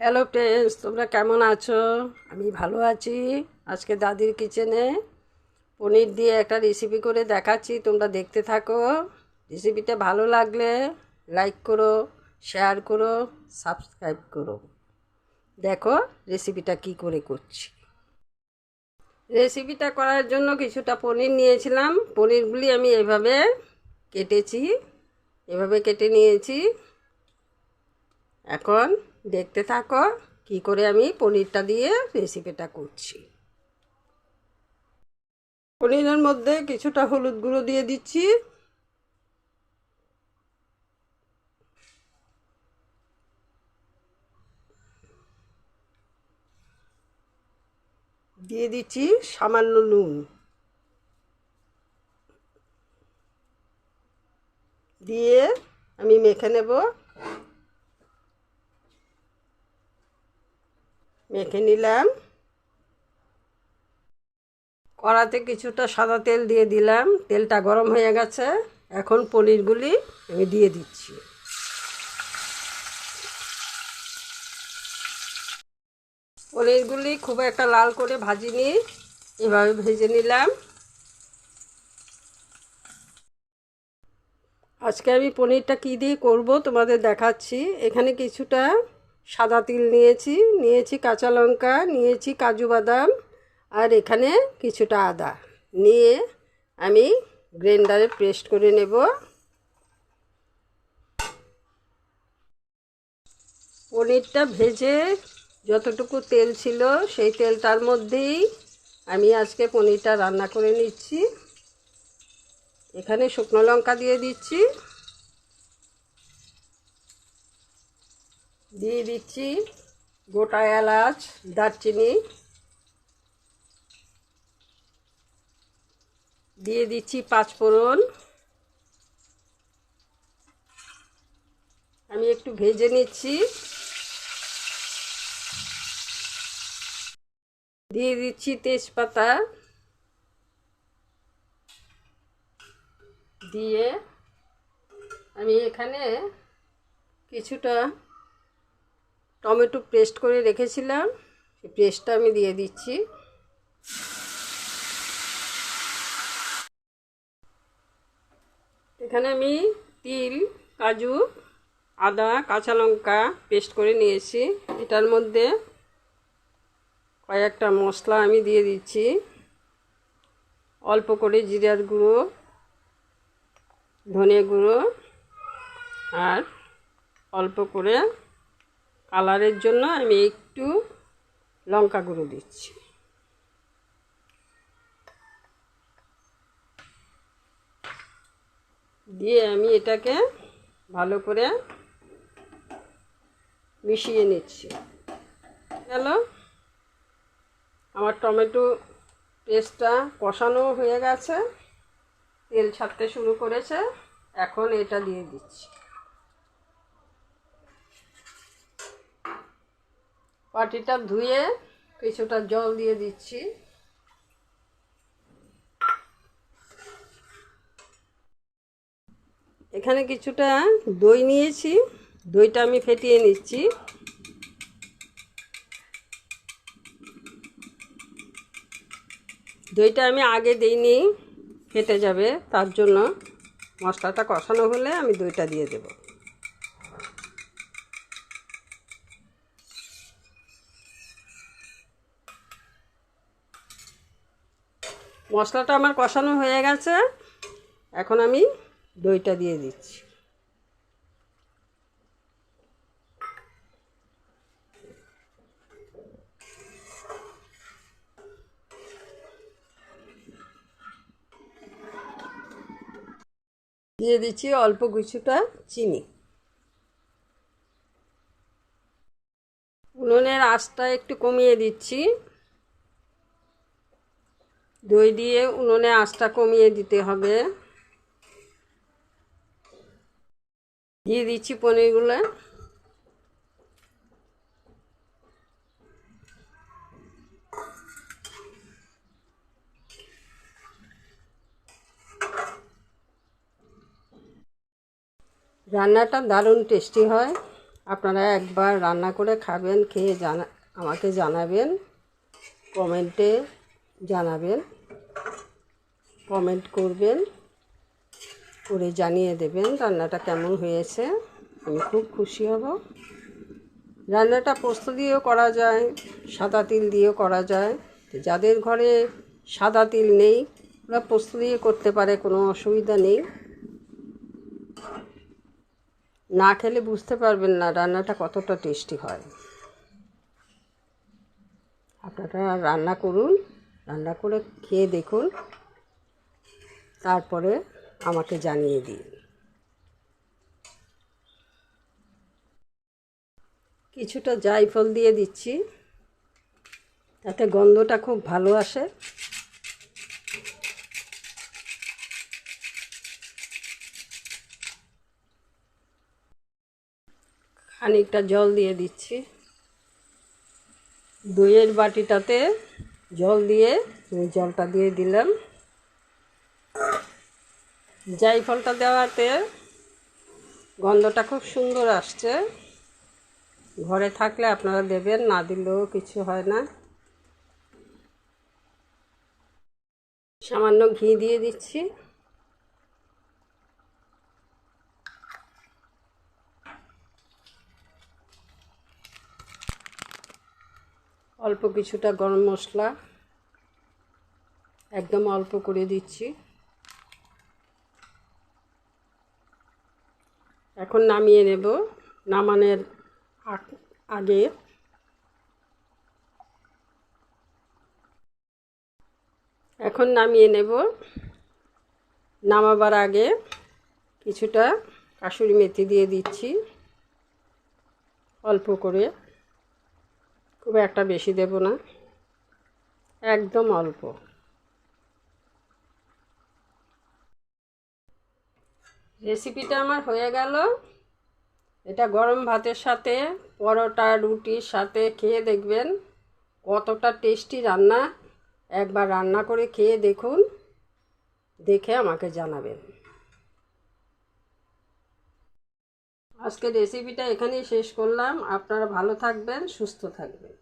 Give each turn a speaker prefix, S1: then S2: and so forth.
S1: Hello friends, তোমরা কেমন আছো? আমি ভালো আছি। আজকে দাদির কিচেনে পনির দিয়ে একটা রেসিপি করে দেখাচ্ছি, তোমরা দেখতে থাকো। রেসিপিটা ভালো লাগলে লাইক করো, শেয়ার করো, সাবস্ক্রাইব করো। দেখো রেসিপিটা কি করে করছি। রেসিপিটা করার জন্য কিছুটা পনির নিয়েছিলাম। পনিরগুলি আমি এভাবে কেটেছি, এভাবে কেটে নিয়েছি। এখন দেখতে থাকো কি করে আমি পনিরটা দিয়ে রেসিপিটা করছি। পনিরের মধ্যে কিছুটা হলুদ গুঁড়ো দিয়ে দিচ্ছি, দিয়ে দিচ্ছি সামান্য নুন, দিয়ে আমি মেখে নেব। মেখে নিলাম। কড়াতে কিছুটা সাদা তেল দিয়ে দিলাম, তেলটা গরম হয়ে গেছে। এখন পনিরগুলি আমি দিয়ে দিচ্ছি। পনিরগুলি খুব একটা লাল করে ভাজিনি, এভাবে ভেজে নিলাম। আজকে আমি পনিরটা কী দিয়ে করব তোমাদের দেখাচ্ছি। এখানে কিছুটা সাদা তিল নিয়েছি, নিয়েছি কাঁচা লঙ্কা, নিয়েছি কাজু বাদাম, আর এখানে কিছুটা আদা নিয়ে আমি গ্রাইন্ডারে পেস্ট করে নেব। পনিরটা ভেজে যতটুকু তেল ছিল সেই তেলটার মধ্যেই আমি আজকে পনিরটা রান্না করে নিচ্ছি। এখানে শুকনো লঙ্কা দিয়ে দিচ্ছি, দিয়ে দিচ্ছি গোটা এলাচ, দারচিনি, দিয়ে দিচ্ছি পাঁচফোড়ন। আমি একটু ভেজে নিচ্ছি। দিয়ে দিচ্ছি তেজপাতা, দিয়ে আমি এখানে কিছুটা টমেটো পেস্ট করে রেখেছিলাম, সেই পেস্টটা আমি দিয়ে দিচ্ছি। এখানে আমি তিল, কাজু, আদা, কাঁচা লঙ্কা পেস্ট করে নিয়েছি। এটার মধ্যে কয়েকটা মশলা আমি দিয়ে দিচ্ছি। অল্প করে জিরার গুঁড়ো, ধনে গুঁড়ো, আর অল্প করে কালারের জন্য আমি একটু লঙ্কা গুঁড়ো দিচ্ছি। দিয়ে আমি এটাকে ভালো করে মিশিয়ে নিচ্ছি। গেল আমার টমেটো পেস্টটা কষানো হয়ে গেছে, তেল ছাড়তে শুরু করেছে। এখন এটা দিয়ে দিচ্ছি। বাটিটা ধুয়ে কিছুটা জল দিয়ে দিচ্ছি। এখানে কিছুটা দই নিয়েছি, দইটা আমি ফেটিয়ে নিচ্ছি। দইটা আমি আগে দিইনি, ফেটে যাবে, তার জন্য মশলাটা কষানো হলে আমি দইটা দিয়ে দেব। মশলাটা আমার কষানো হয়ে গেছে, এখন আমি দইটা দিয়ে দিচ্ছি। দিয়ে দিচ্ছি অল্প কিছুটা চিনি। উনুনের আঁচটা একটু কমিয়ে দিচ্ছি। দই দিয়ে উনুনে আঁচটা কমিয়ে দিতে হবে। দিয়ে দিচ্ছি পনিরগুলো। রান্নাটা দারুণ টেস্টি হয়, আপনারা একবার রান্না করে খাবেন, খেয়ে আমাকে জানাবেন, কমেন্টে জানাবেন, কমেন্ট করবেন, করে জানিয়ে দেবেন রান্নাটা কেমন হয়েছে। আমি খুব খুশি হব। রান্নাটা পোস্ত দিয়েও করা যায়, সাদা তিল দিয়েও করা যায়। যাদের ঘরে সাদা তিল নেই ওরা পোস্ত দিয়ে করতে পারে, কোনো অসুবিধা নেই। না খেলে বুঝতে পারবেন না রান্নাটা কতটা টেস্টি হয়। আপনারা রান্না করুন, রান্না করে খেয়ে দেখুন, তারপরে আমাকে জানিয়ে দিন। কিছুটা জায়ফল দিয়ে দিচ্ছি, তাতে গন্ধটা খুব ভালো আসে। খানিকটা জল দিয়ে দিচ্ছি। দইয়ের বাটিটাতে জল দিয়ে জলটা দিয়ে দিলাম। জায়ফলটা দেওয়াতে গন্ধটা খুব সুন্দর আসছে। ঘরে থাকলে আপনারা দেবেন, না দিলেও কিছু হয় না। সামান্য ঘি দিয়ে দিচ্ছি। অল্প কিছুটা গরম মশলা, একদম অল্প করে দিচ্ছি। এখন নামিয়ে নেব। নামানোর আগে নামাবার আগে কিছুটা কাসুরি মেথি দিয়ে দিচ্ছি, অল্প করে, খুব একটা বেশি দেব না, একদম অল্প। রেসিপিটা আমার হয়ে গেল। এটা গরম ভাতের সাথে, পরোটা, রুটির সাথে খেয়ে দেখবেন কতটা টেস্টি রান্না। একবার রান্না করে খেয়ে দেখুন, দেখে আমাকে জানাবেন। আজকে রেসিপিটা এখানেই শেষ করলাম। আপনারা ভালো থাকবেন, সুস্থ থাকবেন।